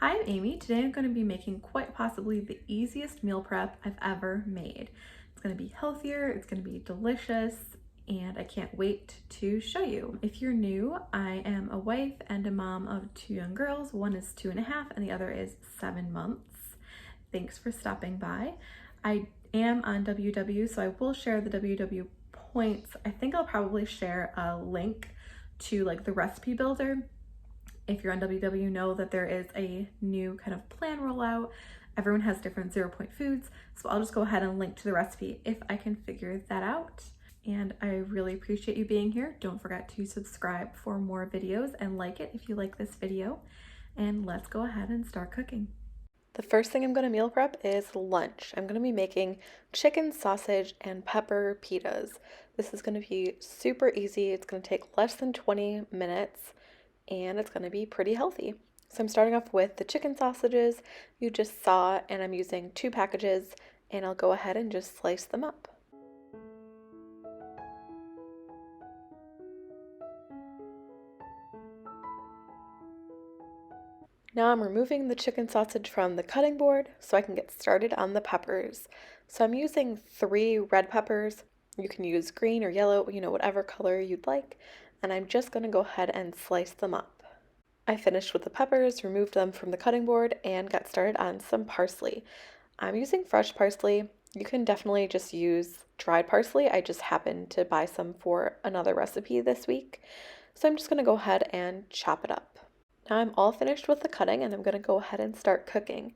Hi, I'm Amy. Today I'm going to be making quite possibly the easiest meal prep I've ever made. It's going to be healthier, it's going to be delicious, and I can't wait to show you. If you're new, I am a wife and a mom of two young girls. One is 2.5 and the other is 7 months. Thanks for stopping by. I am on WW, so I will share the WW points. I think I'll probably share a link to like the recipe builder. If you're on WW, know that there is a new kind of plan rollout. Everyone has different 0 point foods, so I'll just go ahead and link to the recipe if I can figure that out. And I really appreciate you being here. Don't forget to subscribe for more videos and like it if you like this video. And let's go ahead and start cooking. The first thing I'm going to meal prep is lunch. I'm going to be making chicken, sausage, and pepper pitas. This is going to be super easy. It's going to take less than 20 minutes. And it's going to be pretty healthy. So I'm starting off with the chicken sausages you just saw, and I'm using 2 packages, and I'll go ahead and just slice them up. Now I'm removing the chicken sausage from the cutting board so I can get started on the peppers. So I'm using 3 red peppers. You can use green or yellow, whatever color you'd like. And I'm just going to go ahead and slice them up. I finished with the peppers, removed them from the cutting board, and got started on some parsley. I'm using fresh parsley. You can definitely just use dried parsley. I just happened to buy some for another recipe this week. So I'm just going to go ahead and chop it up. Now I'm all finished with the cutting, and I'm going to go ahead and start cooking.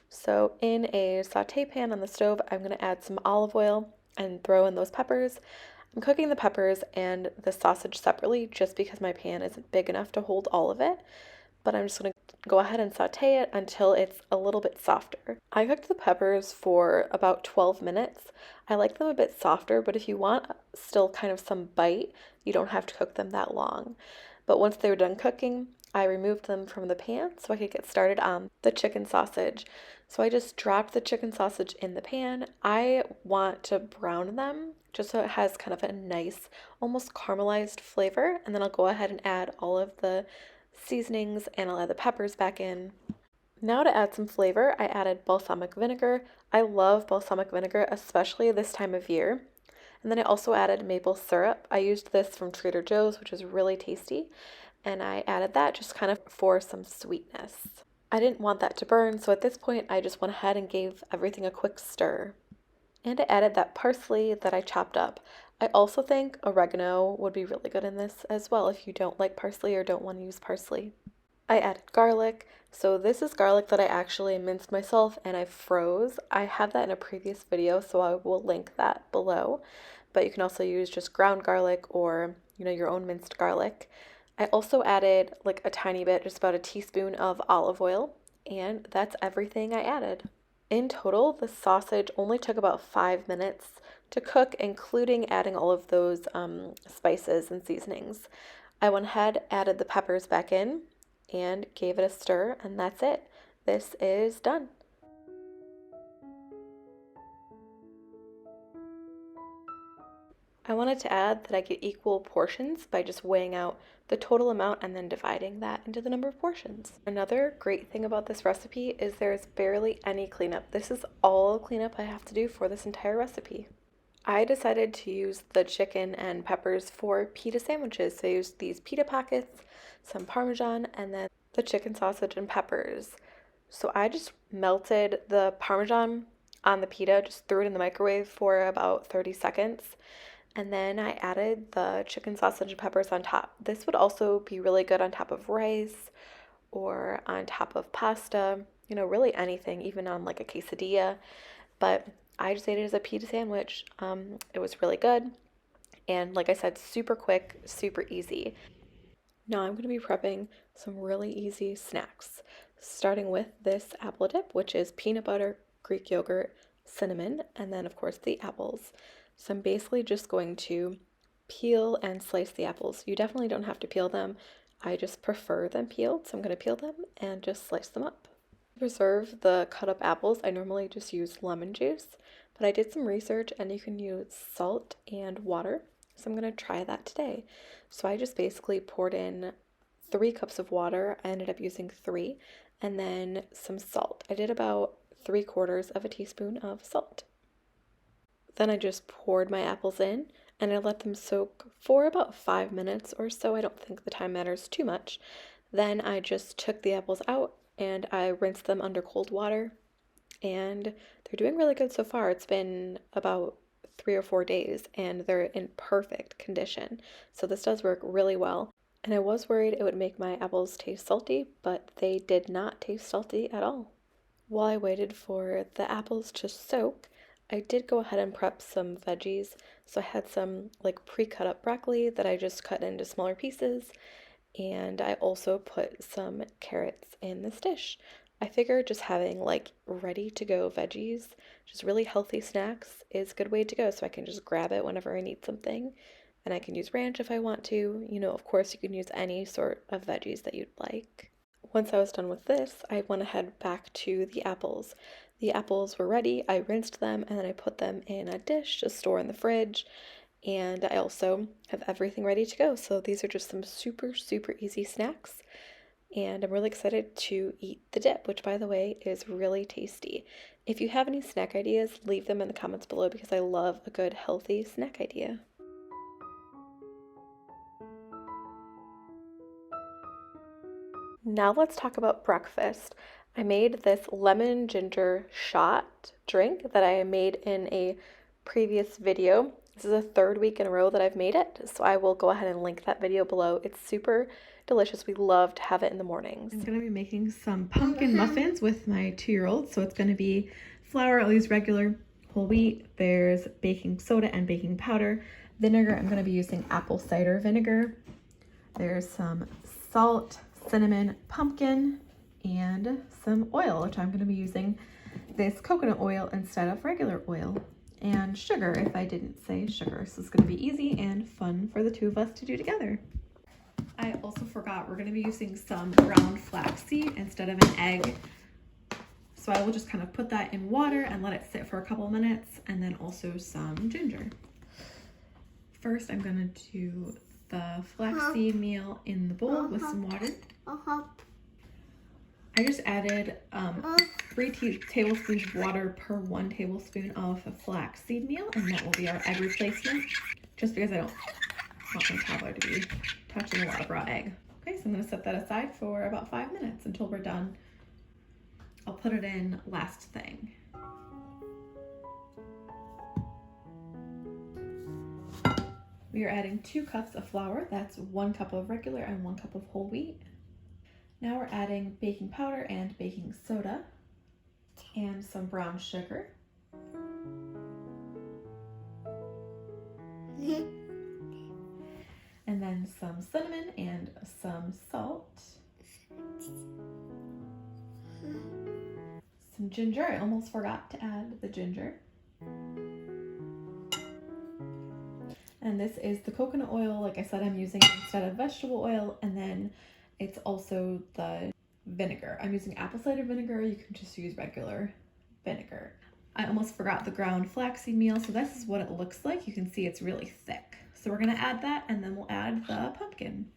So in a saute pan on the stove, I'm going to add some olive oil and throw in those peppers. I'm cooking the peppers and the sausage separately just because my pan isn't big enough to hold all of it, but I'm just going to go ahead and saute it until it's a little bit softer. I cooked the peppers for about 12 minutes. I like them a bit softer, but if you want still kind of some bite, you don't have to cook them that long. But once they were done cooking, I removed them from the pan so I could get started on the chicken sausage. So I just dropped the chicken sausage in the pan. I want to brown them just so it has kind of a nice, almost caramelized flavor. And then I'll go ahead and add all of the seasonings and I'll add the peppers back in. Now to add some flavor, I added balsamic vinegar. I love balsamic vinegar, especially this time of year. And then I also added maple syrup. I used this from Trader Joe's, which is really tasty. And I added that just kind of for some sweetness. I didn't want that to burn, so at this point I just went ahead and gave everything a quick stir. And I added that parsley that I chopped up. I also think oregano would be really good in this as well if you don't like parsley or don't want to use parsley. I added garlic. So this is garlic that I actually minced myself and I froze. I have that in a previous video, so I will link that below. But you can also use just ground garlic or, your own minced garlic. I also added like a tiny bit, just about a teaspoon of olive oil, and that's everything I added. In total, the sausage only took about 5 minutes to cook, including adding all of those spices and seasonings. I went ahead, added the peppers back in, and gave it a stir, and that's it. This is done. I wanted to add that I get equal portions by just weighing out the total amount and then dividing that into the number of portions. Another great thing about this recipe is there's barely any cleanup. This is all cleanup I have to do for this entire recipe. I decided to use the chicken and peppers for pita sandwiches. So I used these pita packets, some Parmesan, and then the chicken sausage and peppers. So I just melted the Parmesan on the pita, just threw it in the microwave for about 30 seconds. And then I added the chicken sausage and peppers on top. This would also be really good on top of rice or on top of pasta, really anything, even on like a quesadilla. But I just ate it as a pita sandwich. It was really good. And like I said, super quick, super easy. Now I'm going to be prepping some really easy snacks, starting with this apple dip, which is peanut butter, Greek yogurt, cinnamon, and then of course the apples. So I'm basically just going to peel and slice the apples. You definitely don't have to peel them. I just prefer them peeled, so I'm going to peel them and just slice them up. To preserve the cut up apples, I normally just use lemon juice, but I did some research and you can use salt and water. So I'm going to try that today. So I just basically poured in 3 cups of water. I ended up using 3, and then some salt. I did about 3/4 of a teaspoon of salt. Then I just poured my apples in and I let them soak for about 5 minutes or so. I don't think the time matters too much. Then I just took the apples out and I rinsed them under cold water, and they're doing really good so far. It's been about 3 or 4 days and they're in perfect condition. So this does work really well. And I was worried it would make my apples taste salty, but they did not taste salty at all. While I waited for the apples to soak, I did go ahead and prep some veggies. So I had some like pre-cut up broccoli that I just cut into smaller pieces, and I also put some carrots in this dish. I figured just having like ready to go veggies, just really healthy snacks, is a good way to go. So I can just grab it whenever I need something, and I can use ranch if I want to. Of course, you can use any sort of veggies that you'd like. Once I was done with this, I went ahead back to the apples. The apples were ready. I rinsed them and then I put them in a dish to store in the fridge. And I also have everything ready to go. So these are just some super, super easy snacks. And I'm really excited to eat the dip, which, by the way, is really tasty. If you have any snack ideas, leave them in the comments below because I love a good healthy snack idea. Now let's talk about breakfast. I made this lemon ginger shot drink that I made in a previous video. This is the 3rd week in a row that I've made it, so I will go ahead and link that video below. It's super delicious. We love to have it in the mornings. I'm going to be making some pumpkin muffins with my 2-year-old. So it's going to be flour. I'll use regular whole wheat. There's baking soda and baking powder. Vinegar, I'm going to be using apple cider vinegar. There's some salt, cinnamon, pumpkin, and some oil, which I'm going to be using this coconut oil instead of regular oil, and sugar if I didn't say sugar. So it's going to be easy and fun for the 2 of us to do together. I also forgot we're going to be using some ground flaxseed instead of an egg. So I will just kind of put that in water and let it sit for a couple of minutes, and then also some ginger. First, I'm going to do the flaxseed meal in the bowl with some water. I just added 3 tablespoons of water per 1 tablespoon of flaxseed meal, and that will be our egg replacement, just because I don't want my toddler to be touching a lot of raw egg. Okay, so I'm going to set that aside for about 5 minutes until we're done. I'll put it in last thing. We are adding 2 cups of flour. That's 1 cup of regular and 1 cup of whole wheat. Now we're adding baking powder and baking soda and some brown sugar. And then some cinnamon and some salt. Some ginger. I almost forgot to add the ginger. And this is the coconut oil. Like I said, I'm using instead of vegetable oil. And then it's also the vinegar. I'm using apple cider vinegar. You can just use regular vinegar. I almost forgot the ground flaxseed meal. So this is what it looks like. You can see it's really thick. So we're going to add that, and then we'll add the pumpkin.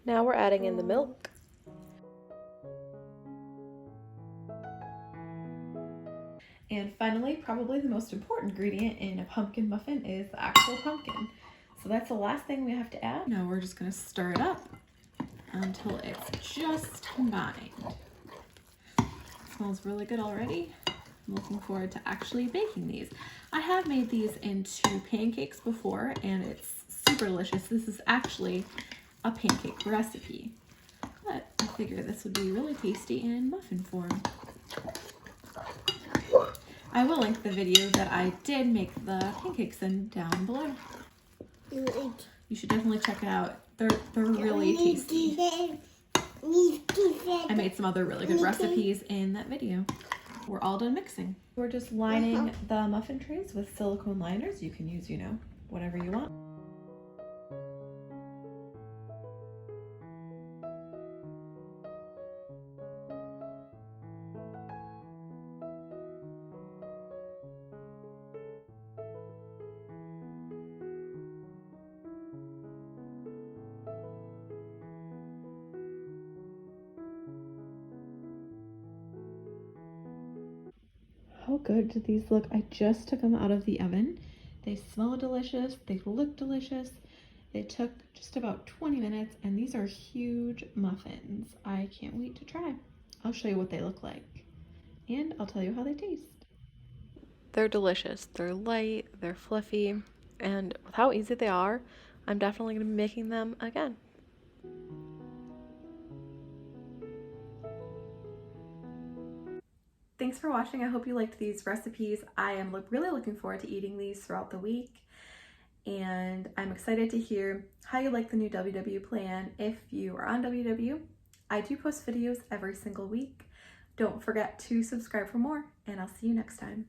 Now we're adding in the milk. And finally, probably the most important ingredient in a pumpkin muffin is the actual pumpkin. So that's the last thing we have to add. Now we're just going to stir it up until it's just combined. It smells really good already. I'm looking forward to actually baking these. I have made these into pancakes before, and it's super delicious. This is actually a pancake recipe, but I figure this would be really tasty in muffin form. I will link the video that I did make the pancakes in down below. You should definitely check it out. They're really tasty. I made some other really good recipes in that video. We're all done mixing. We're just lining the muffin trays with silicone liners. You can use, whatever you want. how good do these look? I just took them out of the oven. They smell delicious. They look delicious. It took just about 20 minutes, and these are huge muffins. I can't wait to try. I'll show you what they look like, and I'll tell you how they taste. They're delicious. They're light, they're fluffy, and with how easy they are, I'm definitely going to be making them again. Thanks for watching. I hope you liked these recipes. I am really looking forward to eating these throughout the week, and I'm excited to hear how you like the new WW plan. If you are on WW, I do post videos every single week. Don't forget to subscribe for more, and I'll see you next time.